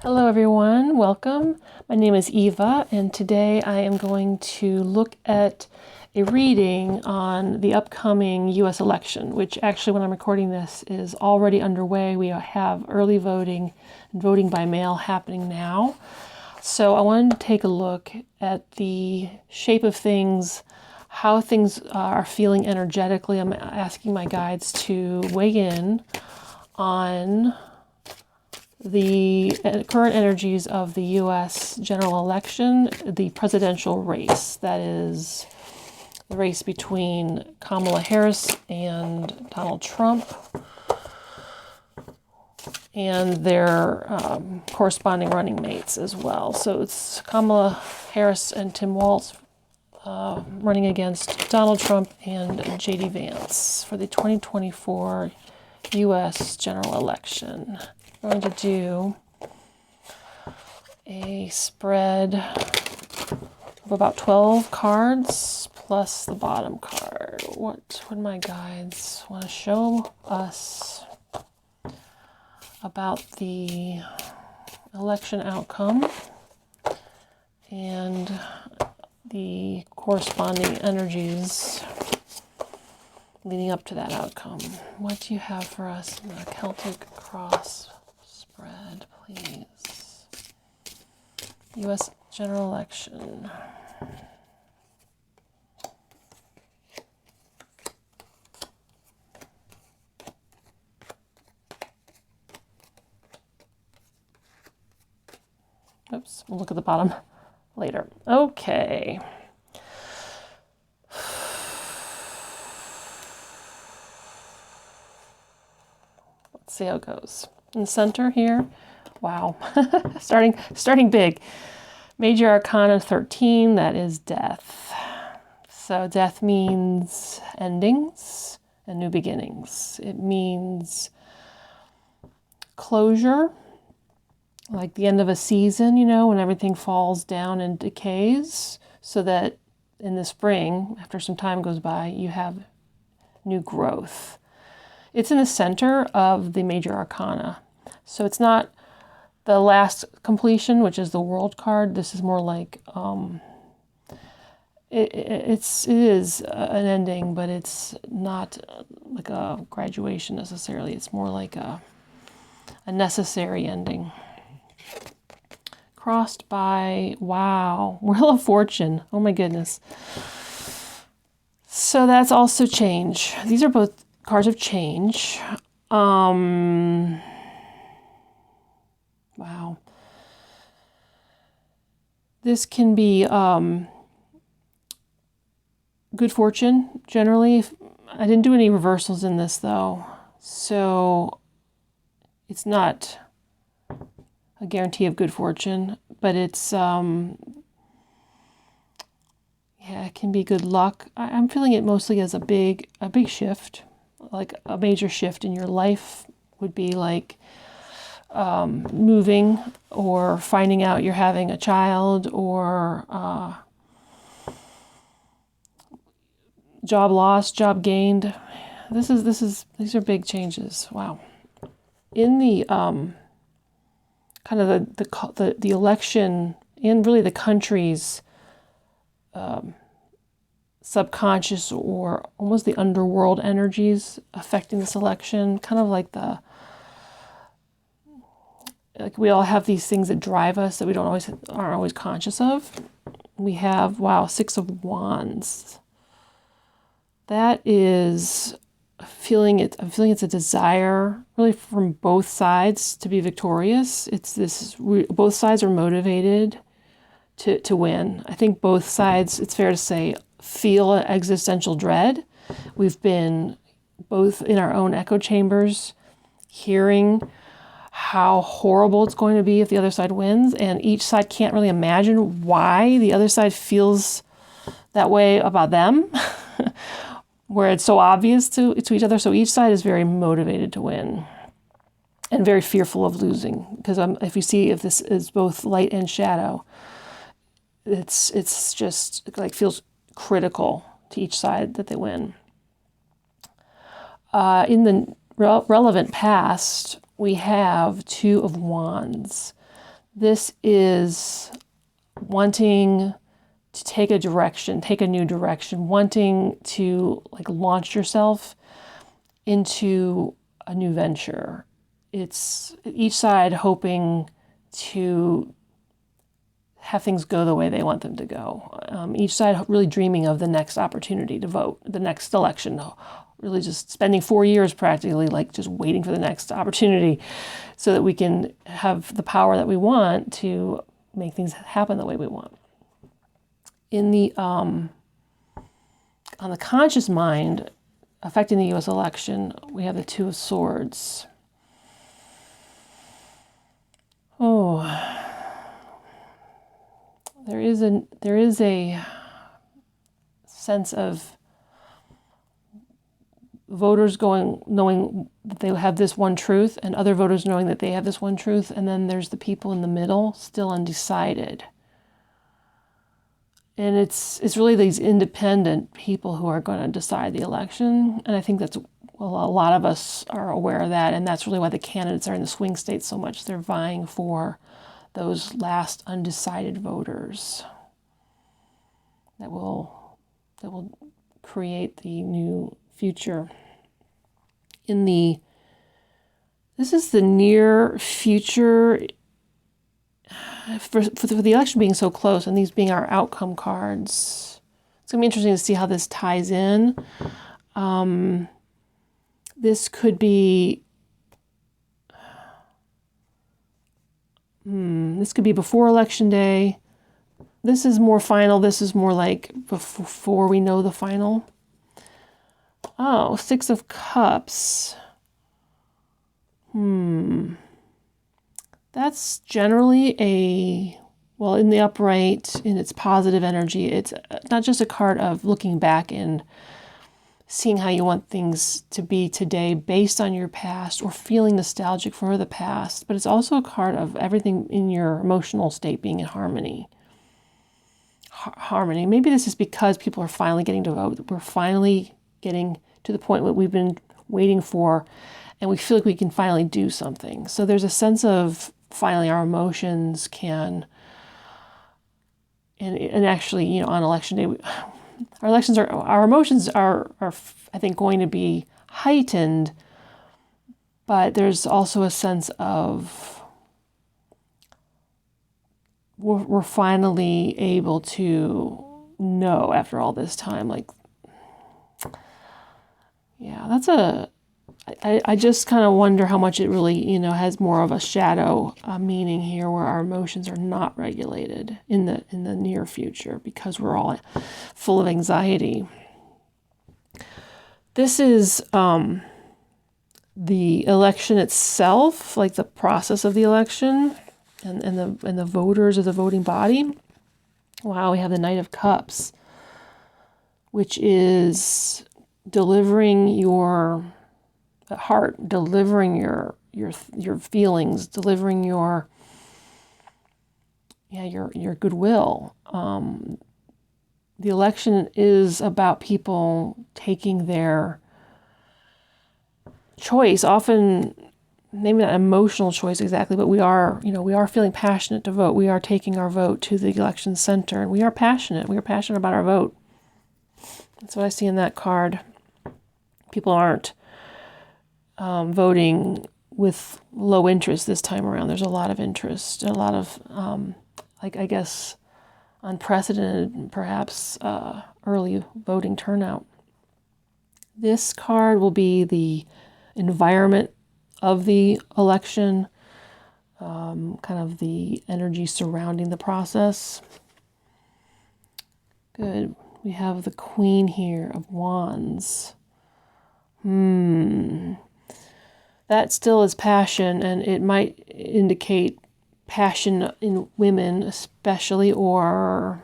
Hello everyone, welcome. My name is Eva and today I am going to look at a reading on the upcoming US election, which actually when I'm recording this is already underway. We have early voting and voting by mail happening now. So I wanted to take a look at the shape of things, how things are feeling energetically. I'm asking my guides to weigh in on the current energies of the U.S. general election, the presidential race. That is the race between Kamala Harris and Donald Trump, and their corresponding running mates as well. So it's Kamala Harris and Tim Walz running against Donald Trump and J.D. Vance for the 2024 U.S. general election. I'm going to do a spread of about 12 cards plus the bottom card. What would my guides want to show us about the election outcome and the corresponding energies leading up to that outcome? What do you have for us in the Celtic Cross spread, please? U.S. general election. Oops, we'll look at the bottom later. Okay. Let's see how it goes. In the center here, wow, starting big. Major Arcana 13, that is death. So death means endings and new beginnings. It means closure, like the end of a season, you know, when everything falls down and decays, so that in the spring, after some time goes by, you have new growth. It's in the center of the Major Arcana. So it's not the last completion, which is the World card. This is more like, it is an ending, but it's not like a graduation necessarily. It's more like a necessary ending. Crossed by, wow, Wheel of Fortune. Oh my goodness. So that's also change. These are both cards of change. Wow. This can be good fortune, generally. I didn't do any reversals in this, though. So it's not a guarantee of good fortune, but it's, yeah, it can be good luck. I'm feeling it mostly as a big shift. Like a major shift in your life would be like moving or finding out you're having a child, or job lost, job gained. These are big changes. Wow. In the kind of the election, and really the country's subconscious or almost the underworld energies affecting this election, kind of like we all have these things that drive us that we aren't always conscious of. We have, wow, 6 of Wands. That is I'm feeling it's a desire really from both sides to be victorious. Both sides are motivated to win. I think both sides, it's fair to say, feel existential dread. We've been both in our own echo chambers hearing how horrible it's going to be if the other side wins, and each side can't really imagine why the other side feels that way about them, where it's so obvious to each other. So each side is very motivated to win and very fearful of losing, because if this is both light and shadow, it's just like feels critical to each side that they win. In the relevant past, we have 2 of Wands. This is wanting to take a direction, take a new direction, wanting to like launch yourself into a new venture. It's each side hoping to have things go the way they want them to go. Each side really dreaming of the next opportunity to vote, the next election, really just spending 4 years practically like just waiting for the next opportunity so that we can have the power that we want to make things happen the way we want. In the on the conscious mind affecting the U.S. election, we have the Two of Swords. Oh, there is a sense of voters knowing that they have this one truth, and other voters knowing that they have this one truth, and then there's the people in the middle still undecided. And it's really these independent people who are going to decide the election. And I think a lot of us are aware of that. And that's really why the candidates are in the swing states so much. They're vying for those last undecided voters that will create the new future. This is the near future. For the election being so close and these being our outcome cards, it's going to be interesting to see how this ties in. This could be before election day. This is more final. This is more like before we know the final. Oh, Six of Cups. That's generally in the upright, in its positive energy, it's not just a card of looking back and seeing how you want things to be today based on your past or feeling nostalgic for the past, but it's also a card of everything in your emotional state being in harmony. Harmony. Maybe this is because people are finally getting to vote. We're finally getting to the point that we've been waiting for, and we feel like we can finally do something. So there's a sense of finally our emotions can, and actually, on election day, our emotions are I think going to be heightened, but there's also a sense of we're finally able to know after all this time, like, yeah, I just kind of wonder how much it really, has more of a shadow meaning here, where our emotions are not regulated in the near future because we're all full of anxiety. This is the election itself, like the process of the election, and the voters of the voting body. Wow, we have the Knight of Cups, which is delivering your heart, delivering your feelings, delivering your goodwill. The election is about people taking their choice, often maybe not emotional choice exactly, but we are feeling passionate to vote. We are taking our vote to the election center, and we are passionate. We are passionate about our vote. That's what I see in that card. People aren't voting with low interest this time around. There's a lot of interest, a lot of, I guess, unprecedented, perhaps, early voting turnout. This card will be the environment of the election, kind of the energy surrounding the process. Good. We have the Queen here of Wands. That still is passion, and it might indicate passion in women especially, or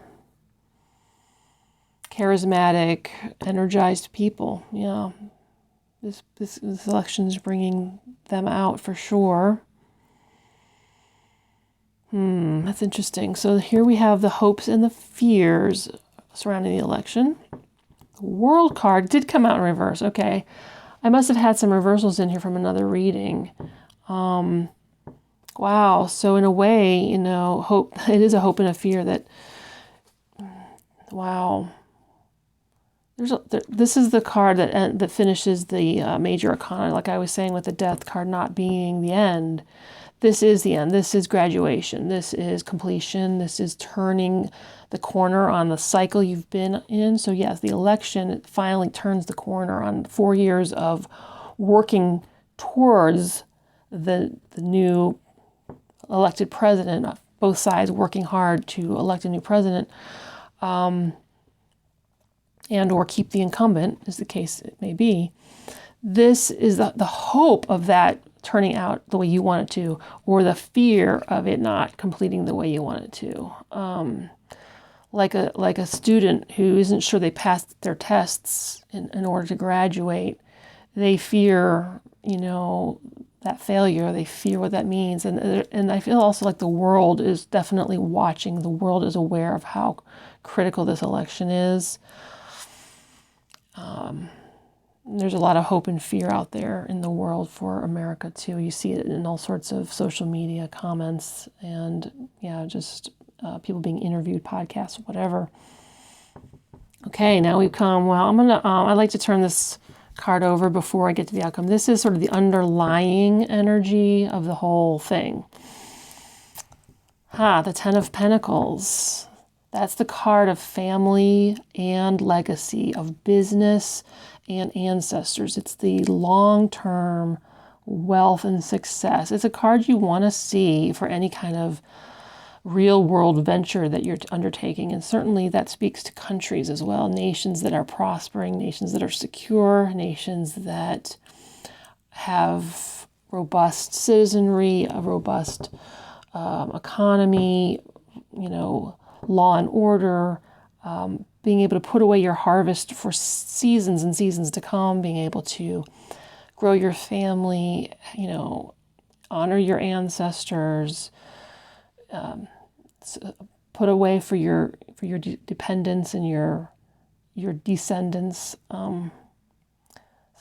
charismatic, energized people. Yeah, this election is bringing them out for sure. That's interesting. So here we have the hopes and the fears surrounding the election. The World card did come out in reverse. Okay. I must have had some reversals in here from another reading. Wow. So in a way, hope, it is a hope and a fear that, wow. This is the card that finishes the major arcana, like I was saying with the death card not being the end. This is the end. This is graduation. This is completion. This is turning the corner on the cycle you've been in. So yes, the election finally turns the corner on 4 years of working towards the new elected president, both sides working hard to elect a new president, and or keep the incumbent, as the case it may be. This is the hope of that turning out the way you want it to, or the fear of it not completing the way you want it to. Like a student who isn't sure they passed their tests in order to graduate. They fear, that failure. They fear what that means. And I feel also like the world is definitely watching. The world is aware of how critical this election is. There's a lot of hope and fear out there in the world for America too. You see it in all sorts of social media comments and just people being interviewed, podcasts, whatever. Okay, now we've come. Well, I'd like to turn this card over before I get to the outcome. This is sort of the underlying energy of the whole thing. The Ten of Pentacles. That's the card of family and legacy, of business and ancestors. It's the long-term wealth and success. It's a card you want to see for any kind of real-world venture that you're undertaking. And certainly that speaks to countries as well, nations that are prospering, nations that are secure, nations that have robust citizenry, a robust economy, law and order, being able to put away your harvest for seasons and seasons to come, being able to grow your family, honor your ancestors, put away for your dependents and your descendants. So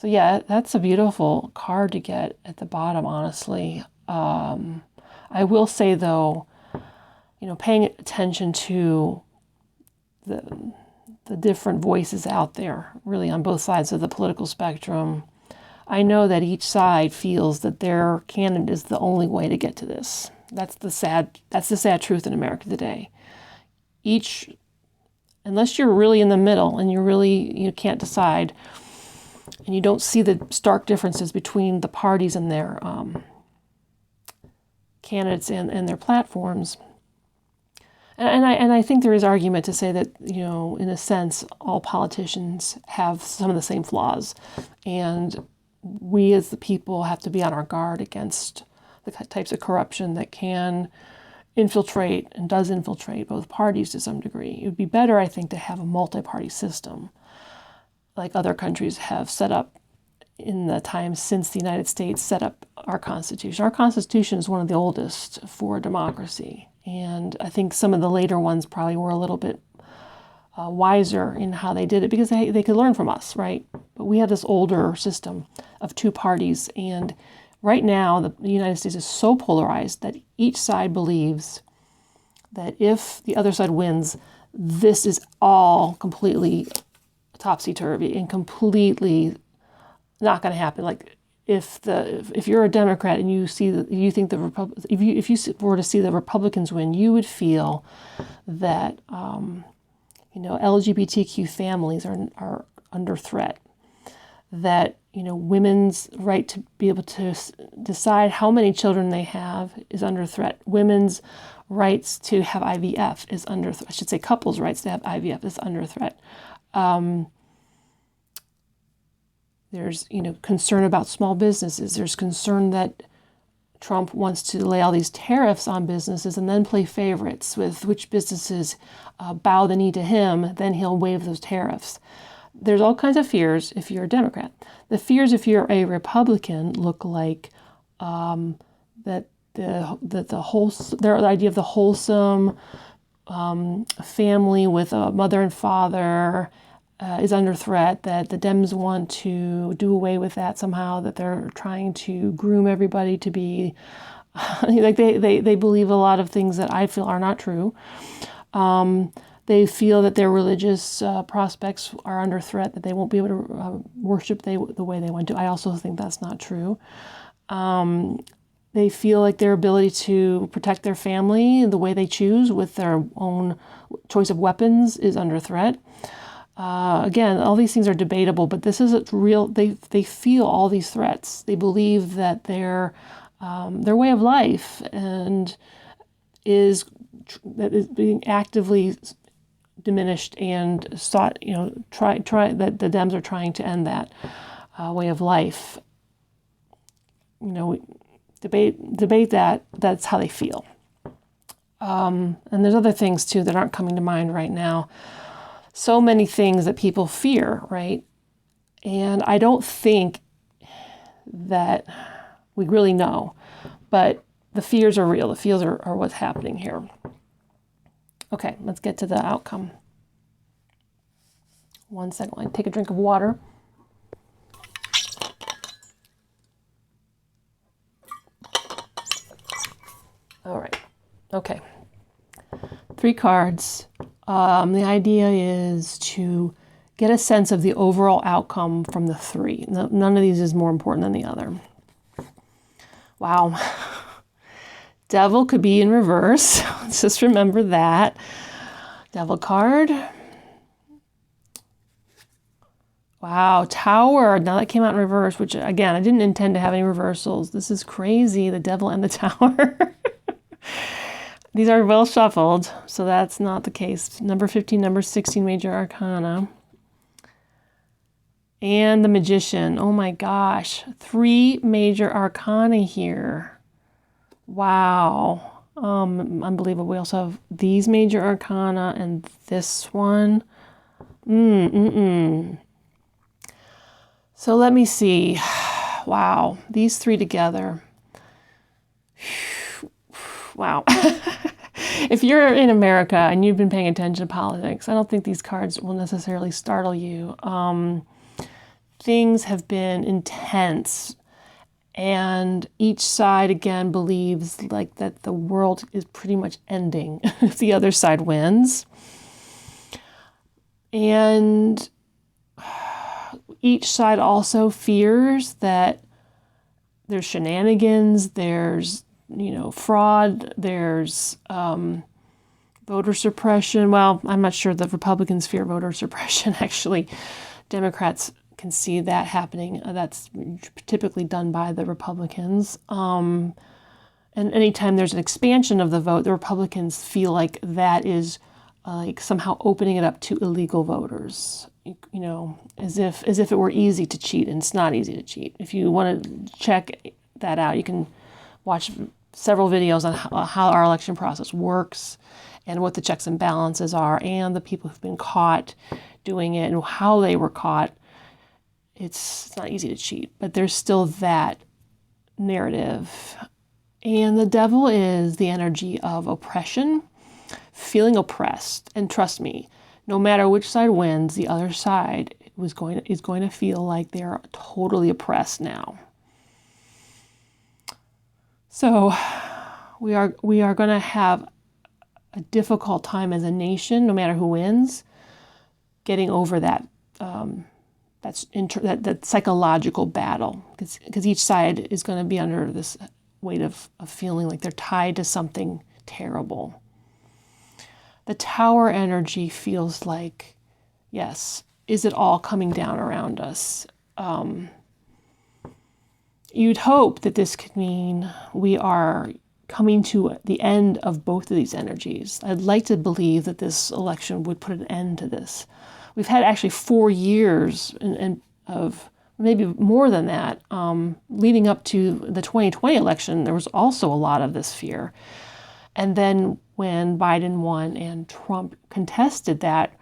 yeah, that's a beautiful card to get at the bottom, honestly. I will say though, paying attention to the different voices out there, really on both sides of the political spectrum. I know that each side feels that their candidate is the only way to get to this. That's the sad truth in America today. Unless you're really in the middle and you can't decide, and you don't see the stark differences between the parties and their candidates and their platforms. And I think there is argument to say that, in a sense, all politicians have some of the same flaws. And we as the people have to be on our guard against the types of corruption that can infiltrate and does infiltrate both parties to some degree. It would be better, I think, to have a multi-party system like other countries have set up in the time since the United States set up our Constitution. Our Constitution is one of the oldest for democracy. And I think some of the later ones probably were a little bit wiser in how they did it because they could learn from us, right? But we have this older system of two parties. And right now, the United States is so polarized that each side believes that if the other side wins, this is all completely topsy-turvy and completely not going to happen. Like if you're a Democrat and you think if you were to see the Republicans win, you would feel that LGBTQ families are under threat. That women's right to be able to decide how many children they have is under threat. Women's rights to have IVF is under threat. I should say couples' rights to have IVF is under threat. There's, concern about small businesses. There's concern that Trump wants to lay all these tariffs on businesses and then play favorites with which businesses bow the knee to him, then he'll waive those tariffs. There's all kinds of fears if you're a Democrat. The fears if you're a Republican look like that the idea of the wholesome family with a mother and father is under threat, that the Dems want to do away with that somehow, that they're trying to groom everybody to be Like they believe a lot of things that I feel are not true. They feel that their religious prospects are under threat, that they won't be able to worship the way they want to. I also think that's not true. They feel like their ability to protect their family the way they choose with their own choice of weapons is under threat. Again, all these things are debatable, but this is a real. They feel all these threats. They believe that their way of life is being actively diminished and sought. Try that the Dems are trying to end that way of life. Debate that. That's how they feel. And there's other things too that aren't coming to mind right now. So many things that people fear, right? And I don't think that we really know, but the fears are real. The fears are what's happening here. Okay, let's get to the outcome. 1 second, I take a drink of water. All right, okay. 3 cards. The idea is to get a sense of the overall outcome from the 3. None of these is more important than the other. Wow. Devil could be in reverse. Let's just remember that. Devil card. Wow, Tower. Now that came out in reverse, which again, I didn't intend to have any reversals. This is crazy, the Devil and the Tower. These are well shuffled, so that's not the case. Number 15, number 16, Major Arcana. And the Magician. Oh my gosh. 3 Major Arcana here. Wow. Unbelievable. We also have these Major Arcana and this one. So let me see. Wow. These 3 together. Wow. If you're in America and you've been paying attention to politics, I don't think these cards will necessarily startle you. Things have been intense, and each side again believes like that the world is pretty much ending if the other side wins. And each side also fears that there's shenanigans, there's fraud, there's voter suppression. Well, I'm not sure the Republicans fear voter suppression. Actually, Democrats can see that happening. That's typically done by the Republicans. And anytime there's an expansion of the vote, the Republicans feel like that is like somehow opening it up to illegal voters. As if it were easy to cheat, and it's not easy to cheat. If you want to check that out, you can watch several videos on how our election process works and what the checks and balances are and the people who've been caught doing it and how they were caught. It's not easy to cheat, but there's still that narrative. And the Devil is the energy of oppression, feeling oppressed. And trust me, no matter which side wins, the other side is going to feel like they're totally oppressed now. So we are going to have a difficult time as a nation, no matter who wins, getting over that that psychological battle, because each side is going to be under this weight of feeling like they're tied to something terrible. The Tower energy feels like, yes, is it all coming down around us? You'd hope that this could mean we are coming to the end of both of these energies. I'd like to believe that this election would put an end to this. We've had actually 4 years of maybe more than that. Leading up to the 2020 election, there was also a lot of this fear. And then when Biden won and Trump contested that,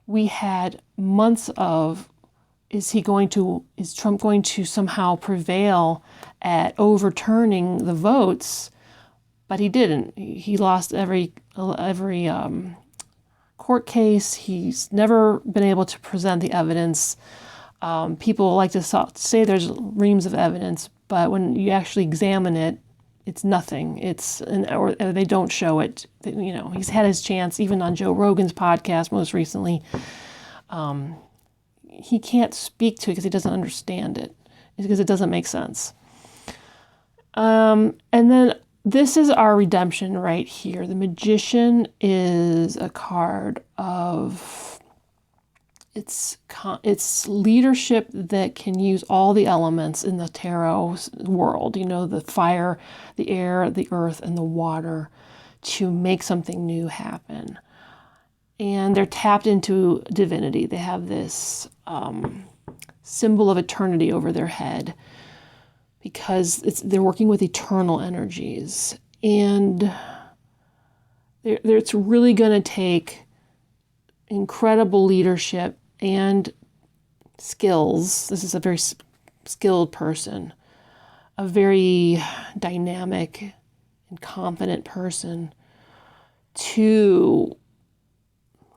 we had months of, is Trump going to somehow prevail at overturning the votes? But he didn't. He lost every court case. He's never been able to present the evidence. People like to say there's reams of evidence, but when you actually examine it, it's nothing. Or they don't show it. You know, he's had his chance, even on Joe Rogan's podcast most recently. He can't speak to it because he doesn't understand it, because it doesn't make sense. And then this is our redemption right here. The Magician is a card of, it's leadership that can use all the elements in the tarot world, you know, the fire, the air, the earth, and the water, to make something new happen. And they're tapped into divinity. They have this symbol of eternity over their head, because they're working with eternal energies. And it's really going to take incredible leadership and skills. This is a very skilled person, a very dynamic and confident person, to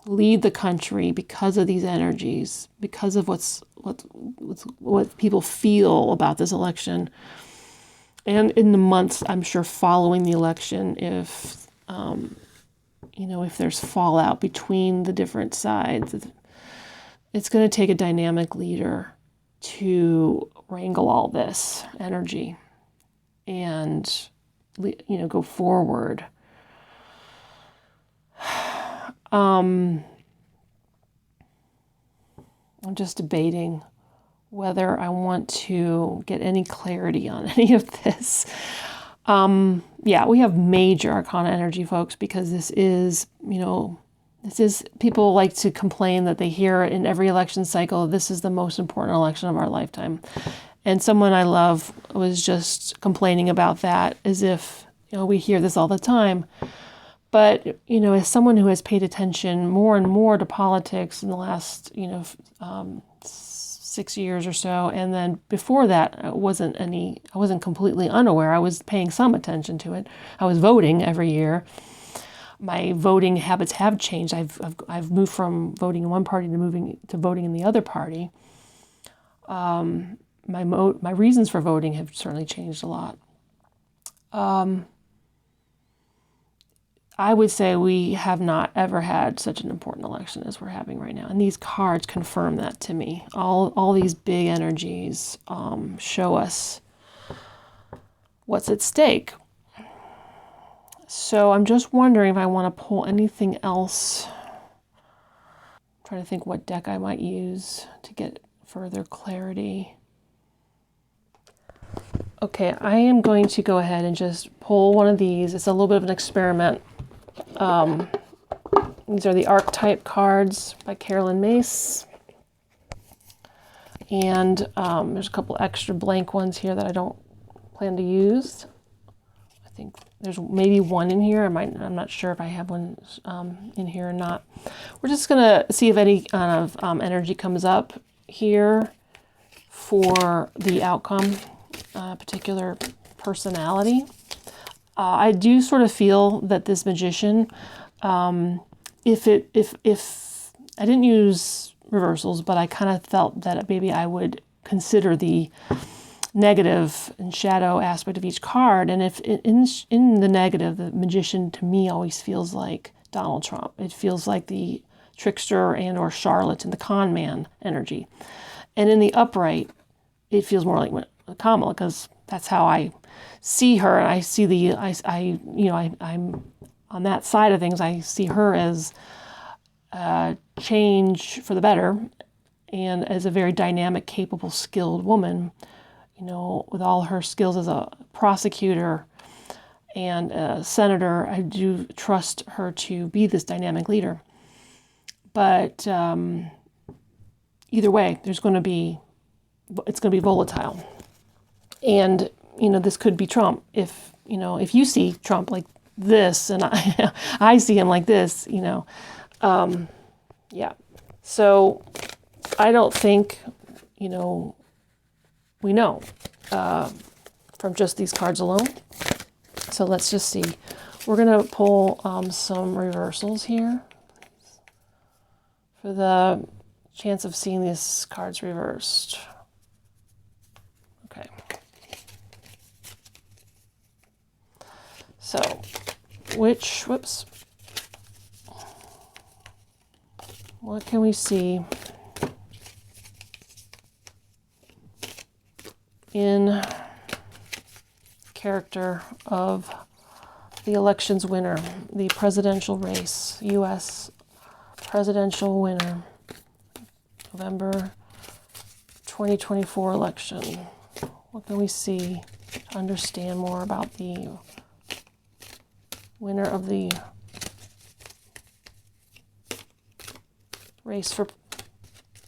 lead the country because of these energies, because of what people feel about this election, and in the months, I'm sure, following the election, if if there's fallout between the different sides. It's going to take a dynamic leader to wrangle all this energy and go forward. I'm just debating whether I want to get any clarity on any of this. We have major arcana energy, folks, because this is, people like to complain that they hear in every election cycle, this is the most important election of our lifetime. And someone I love was just complaining about that, as if, we hear this all the time. But, as someone who has paid attention more and more to politics in the last, 6 years or so, and then before that, I wasn't completely unaware. I was paying some attention to it. I was voting every year. My voting habits have changed. I've moved from voting in one party to voting in the other party. My reasons for voting have certainly changed a lot. I would say we have not ever had such an important election as we're having right now. And these cards confirm that to me. All these big energies show us what's at stake. So I'm just wondering if I want to pull anything else. I'm trying to think what deck I might use to get further clarity. Okay, I am going to go ahead and just pull one of these. It's a little bit of an experiment. These are the Archetype Cards by Carolyn Mace. And there's a couple extra blank ones here that I don't plan to use. I think there's maybe one in here. I'm not sure if I have one in here or not. We're just going to see if any kind of energy comes up here for the outcome, particular personality. I do sort of feel that this Magician, if I didn't use reversals, but I kind of felt that maybe I would consider the negative and shadow aspect of each card. And if in the negative, the Magician to me always feels like Donald Trump. It feels like the trickster and or charlatan, the con man energy. And in the upright, it feels more like Kamala, because that's how I see her. And I see I'm on that side of things. I see her as change for the better, and as a very dynamic, capable, skilled woman, with all her skills as a prosecutor and a senator. I do trust her to be this dynamic leader. But either way, it's going to be volatile. And, this could be Trump. If you see Trump like this, and I see him like this, yeah. So I don't think, we know from just these cards alone. So let's just see. We're going to pull some reversals here for the chance of seeing these cards reversed. Okay. So, whoops, what can we see in character of the election's winner, the presidential race, U.S. presidential winner, November 2024 election? What can we see to understand more about the winner of the race for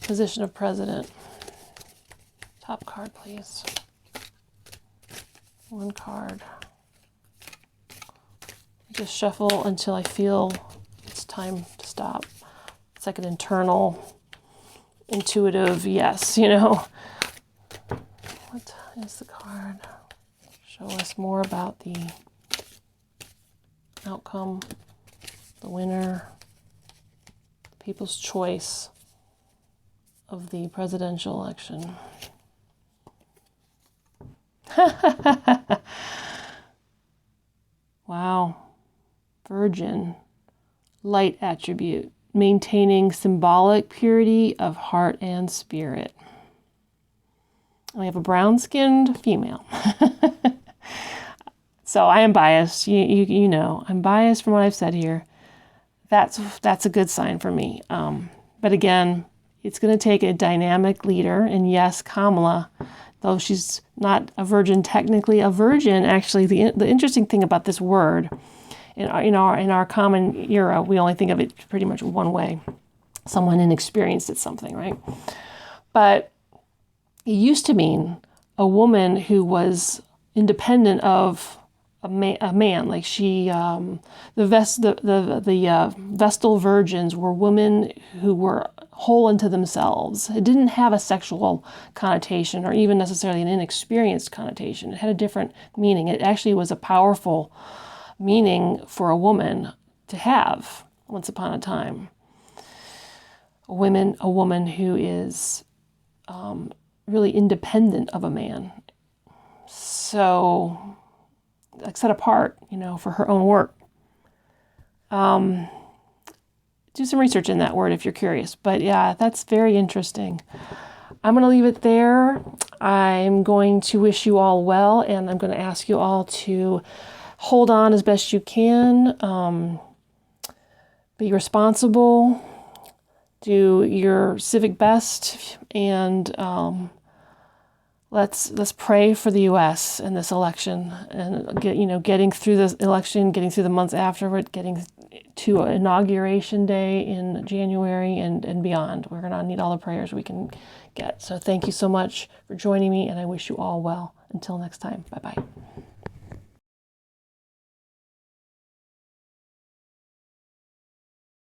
position of president? Top card, please. One card. Just shuffle until I feel it's time to stop. It's like an internal, intuitive yes, you know. What is the card? Show us more about the outcome, the winner, the people's choice of the presidential election. Wow. Virgin, light attribute, maintaining symbolic purity of heart and spirit. We have a brown-skinned female. So I am biased. You know, I'm biased from what I've said here. That's a good sign for me. But again, it's going to take a dynamic leader. And yes, Kamala, though she's not a virgin, technically a virgin, actually, the interesting thing about this word, in our common era, we only think of it pretty much one way. Someone inexperienced at something, right? But it used to mean a woman who was independent of a man. Like the Vestal virgins were women who were whole unto themselves. It didn't have a sexual connotation or even necessarily an inexperienced connotation. It had a different meaning. It actually was a powerful meaning for a woman to have once upon a time. A woman who is really independent of a man. So, like set apart, for her own work. Do some research in that word if you're curious. But yeah, that's very interesting. I'm going to leave it there. I'm going to wish you all well, and I'm going to ask you all to hold on as best you can. Be responsible. Do your civic best, and let's pray for the U.S. in this election, and getting through this election, getting through the months afterward, getting to Inauguration Day in January and beyond. We're going to need all the prayers we can get. So thank you so much for joining me, and I wish you all well. Until next time, bye-bye.